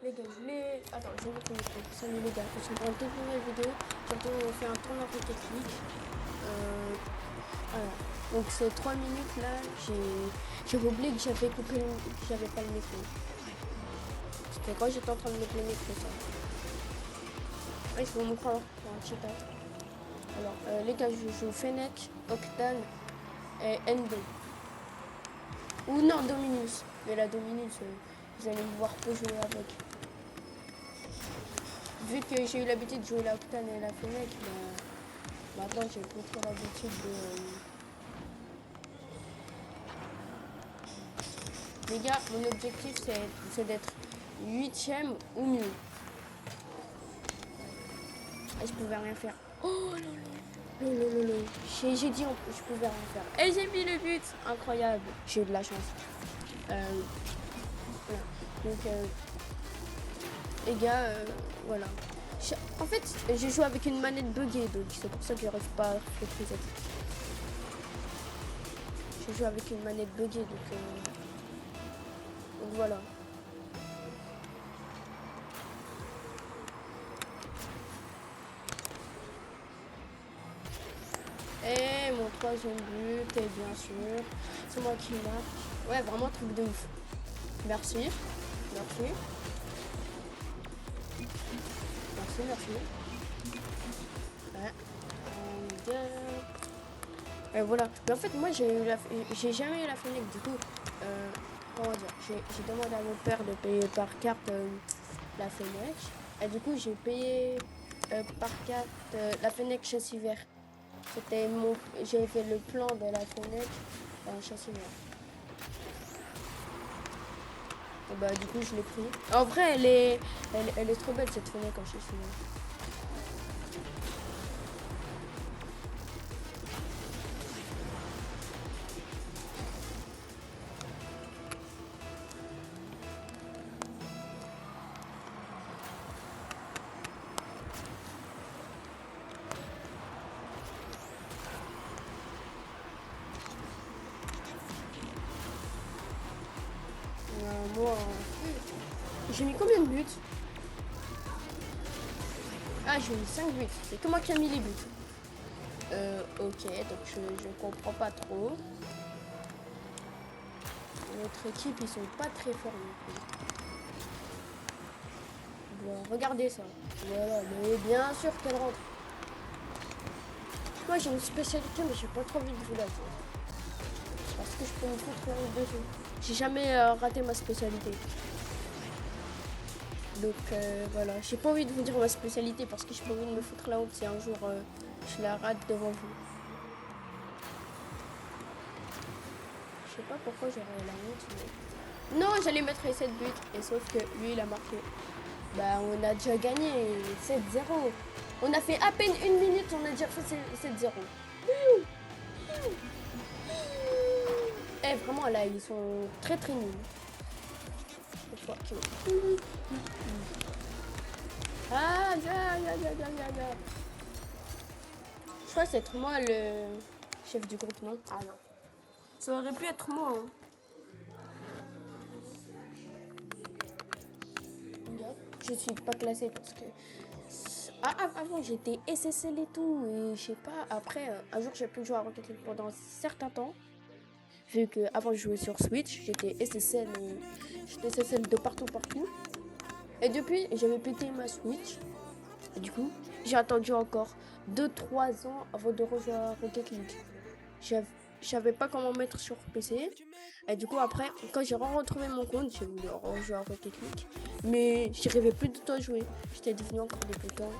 Les gars, je voulais... Attends, je vais mettre mon micro. Salut les gars, je suis pour une toute nouvelle vidéo. Bientôt, on fait un tournoi Rocket League. Voilà. Donc ces 3 minutes là, j'avais oublié que j'avais coupé que j'avais pas le micro. C'était quand j'étais en train de mettre le micro ça. Ouais, il faut me croire pour un cheat out. Alors, les gars, je joue Fennec, Octane et NB. Ou non, Dominus. Mais la Dominus, vous allez me voir peu jouer avec. Vu que j'ai eu l'habitude de jouer la Octane et la Fennec, ben, maintenant j'ai plus trop l'habitude de... Les gars, mon objectif c'est d'être 8ème ou mieux. Et je pouvais rien faire. Oh là là là là là. J'ai dit je pouvais rien faire. Et j'ai mis le but. Incroyable. J'ai eu de la chance. Voilà. Donc, les gars, voilà. En fait, j'ai joué avec une manette buggée, donc c'est pour ça que j'arrive pas à faire le reset. J'ai joué avec une manette buggée, donc voilà. Et mon troisième but, et bien sûr, c'est moi qui marque. Ouais, vraiment truc de ouf. Merci. Merci. Merci, merci. Ouais. Et voilà. Mais en fait, moi, j'ai jamais eu la Fennec. Du coup, comment dire, j'ai demandé à mon père de payer par carte la Fennec. Et du coup, j'ai payé par carte la Fennec châssis vert. J'ai fait le plan de la Fennec châssis vert. Et bah, du coup, je l'ai pris. En vrai, elle est trop belle cette Fennec en châssis vert. Moi, j'ai mis combien de buts? Ah, j'ai mis 5 buts. C'est que moi qui a mis les buts. Ok, donc je comprends pas trop. Notre équipe, ils sont pas très forts non plus. Bon, regardez ça. Voilà, mais bien sûr qu'elle rentre. Moi, j'ai une spécialité, mais j'ai pas trop envie de vous la dire. Parce que je peux me foutre la honte dessus. J'ai jamais raté ma spécialité. Donc voilà, j'ai pas envie de vous dire ma spécialité parce que j'ai pas envie de me foutre la honte si un jour je la rate devant vous. Je sais pas pourquoi j'aurais la honte, mais... Non, j'allais mettre les 7 buts, et sauf que lui, il a marqué. Bah, on a déjà gagné 7-0. On a fait à peine 1 minute, on a déjà fait 7-0. Eh, vraiment, là, ils sont très très nuls. Ah, je crois que c'est être moi le chef du groupe, non? Ah non. Ça aurait pu être moi, hein. Je suis pas classée parce que... avant j'étais SSL et tout, et je sais pas, après, un jour j'ai pu jouer à Rocket League pendant un certain temps. Vu que avant je jouais sur Switch, j'étais SSL de partout. Et depuis, j'avais pété ma Switch. Et du coup, j'ai attendu encore 2-3 ans avant de rejoindre à Rocket League. Je savais pas comment mettre sur PC. Et du coup, après, quand j'ai retrouvé mon compte, j'ai voulu rejouer à Rocket League. Mais j'y rêvais plus de temps à jouer. J'étais devenu encore débutant.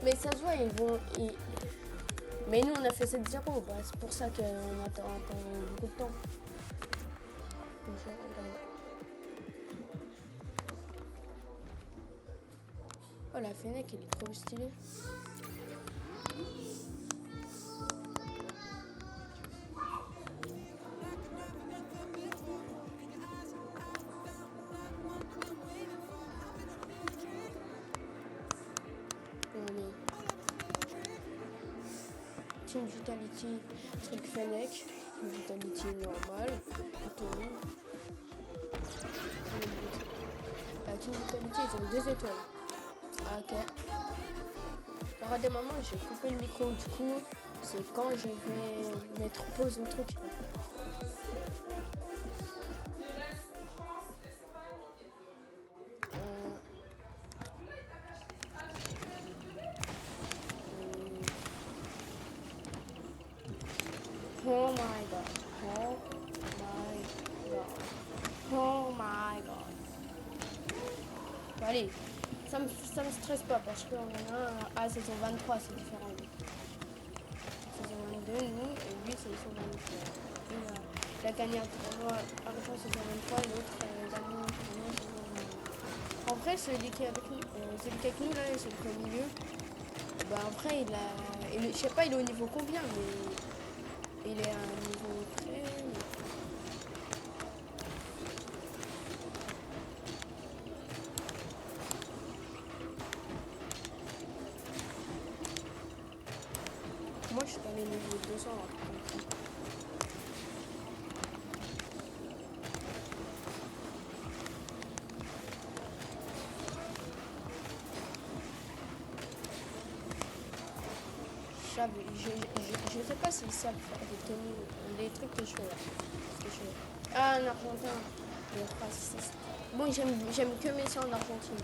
Mais ça se voit, mais nous, on a fait 7-0. Bah, c'est pour ça qu'on attend beaucoup de temps. Oh, la Fennec, elle est trop stylée. Team Vitality, truc Fennec, Vitality normal, Tony. Team Vitality, ils ont 2 étoiles. Ok. Il y aura des moments où j'ai coupé le micro, du coup, c'est quand je vais mettre pause au truc. Oh my god. Oh my god. Oh my god. Bon, allez, ça me stresse pas parce qu'on en a un à saison 23, c'est différent. Saison 22, nous, et lui, c'est saison 23. Il a gagné un tournoi argent saison 23 et l'autre a gagné un tournoi saison 23. En vrai, celui qui est avec nous, là, c'est le au milieu. Bah après, je sais pas, il est au niveau combien, mais il est à un niveau très... Moi, je suis dans les niveaux 200. Je sais pas s'ils savent faire des tenues, des trucs que je fais là. Ah, un Argentin. Bon, j'aime que Messi en Argentine.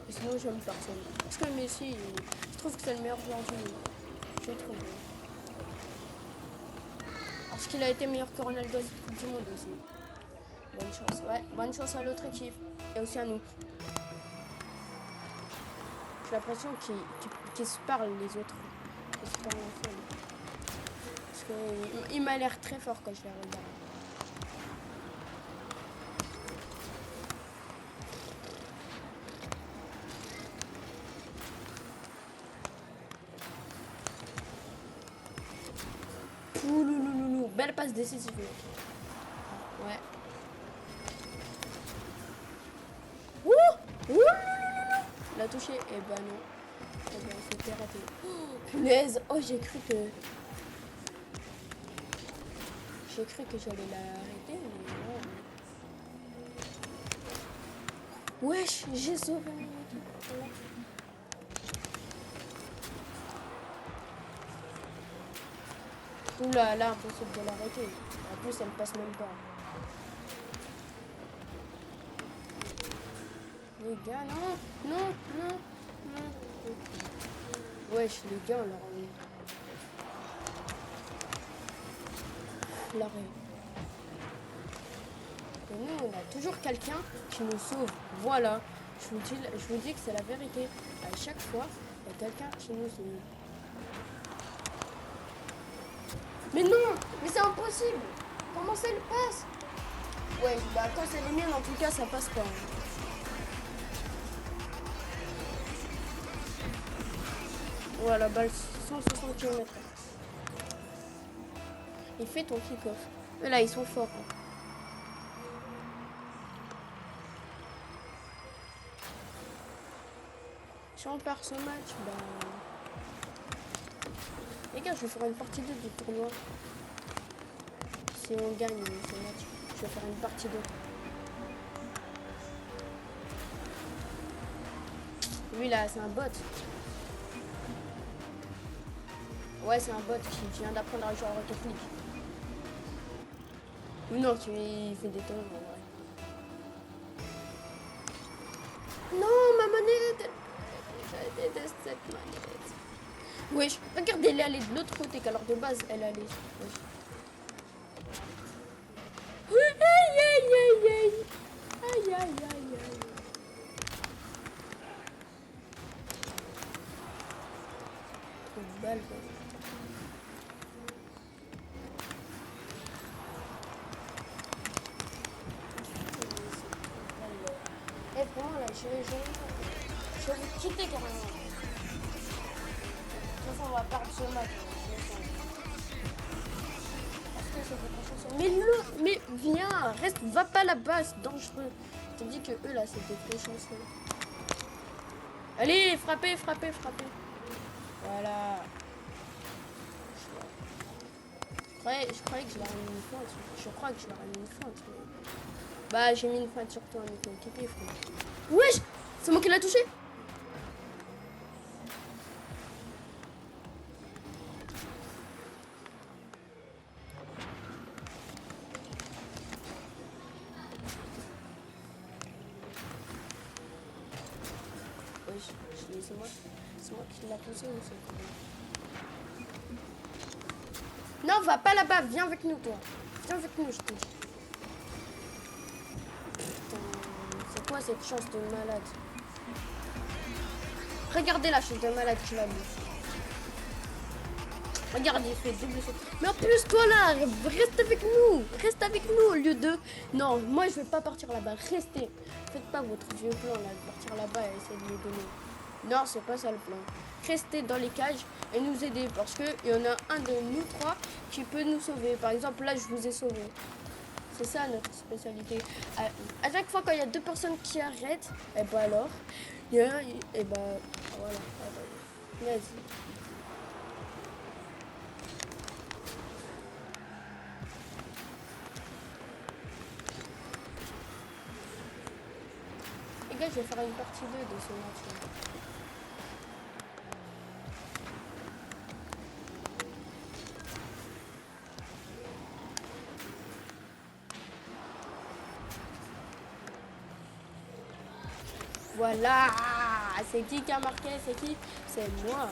Et sinon, j'aime personne. Parce que Messi, je trouve que c'est le meilleur joueur du monde. Je trouve. Parce qu'il a été meilleur que Ronaldo du monde aussi. Bonne chance, ouais. Bonne chance à l'autre équipe. Et aussi à nous. J'ai l'impression qu'ils se parlent les autres. Ils se parlent ensemble. Parce qu'il m'a l'air très fort quand je les regarde. Ouloulouloulou. Belle passe décisive. Ouais. Ouh. Il a touché. Eh ben non. Eh ben c'était raté. Oh, punaise. Oh, j'ai cru que j'allais l'arrêter, mais non. Wesh, j'ai sauvé. Oula, là, impossible de l'arrêter. En plus, elle passe même pas. Les gars, non. Wesh, les gars, on leur a mis. L'arrêt. Et nous, on a toujours quelqu'un qui nous sauve. Voilà. Je vous dis que c'est la vérité. À chaque fois, il y a quelqu'un qui nous sauve. Mais non, mais c'est impossible. Comment ça le passe? Ouais, bah quand c'est les miennes, en tout cas, ça passe pas. Voilà, balle 160 km. Il fait ton kick-off. Mais là, ils sont forts. Hein. Si on perd ce match, bah... Les gars, je vais faire une partie 2 du tournoi. Si on gagne ce match, je vais faire une partie 2. Lui là, c'est un bot. Ouais, c'est un bot qui vient d'apprendre à jouer à Rocket League. Ou non, il fait des tonnes en vrai. Non, ma manette! Je déteste cette manette. Wesh, regardez, elle est allée de l'autre côté, qu'alors de base, elle allait. Wesh. Aïe. Trop de balles, quoi. Et vraiment, là, je vais vous quitter carrément. De toute façon, on va perdre ce match. Mais viens, reste, va pas là-bas, c'est dangereux. Je te dis que eux là, c'était très chanceux. Allez, frappez. Voilà. Je croyais que je leur ai mis une feinte. Je crois que je leur ai mis une feinte. Bah, j'ai mis une feinte sur toi, avec mon équipier, frère. Wesh! C'est moi qui l'a touché! Wesh, c'est moi qui l'a poussé ou c'est quoi? Non, va pas là-bas, viens avec nous, toi. Viens avec nous, je te dis. Putain, c'est quoi cette chance de malade? Regardez la chance de malade qu'il a mis. Regarde, il fait double saut. Mais en plus, toi là, reste avec nous. Reste avec nous au lieu de... Non, moi je vais pas partir là-bas. Restez. Faites pas votre vieux plan là, de partir là-bas et essayer de me donner. Non, c'est pas ça le plan. Restez dans les cages et nous aider parce qu'il y en a un de nous trois qui peut nous sauver. Par exemple, là, je vous ai sauvé. C'est ça notre spécialité. À chaque fois quand il y a deux personnes qui arrêtent, et bah alors, il y a... Et bah voilà. Vas-y. Les gars, je vais faire une partie 2 de ce match. Voilà. C'est qui a marqué? C'est qui? C'est moi.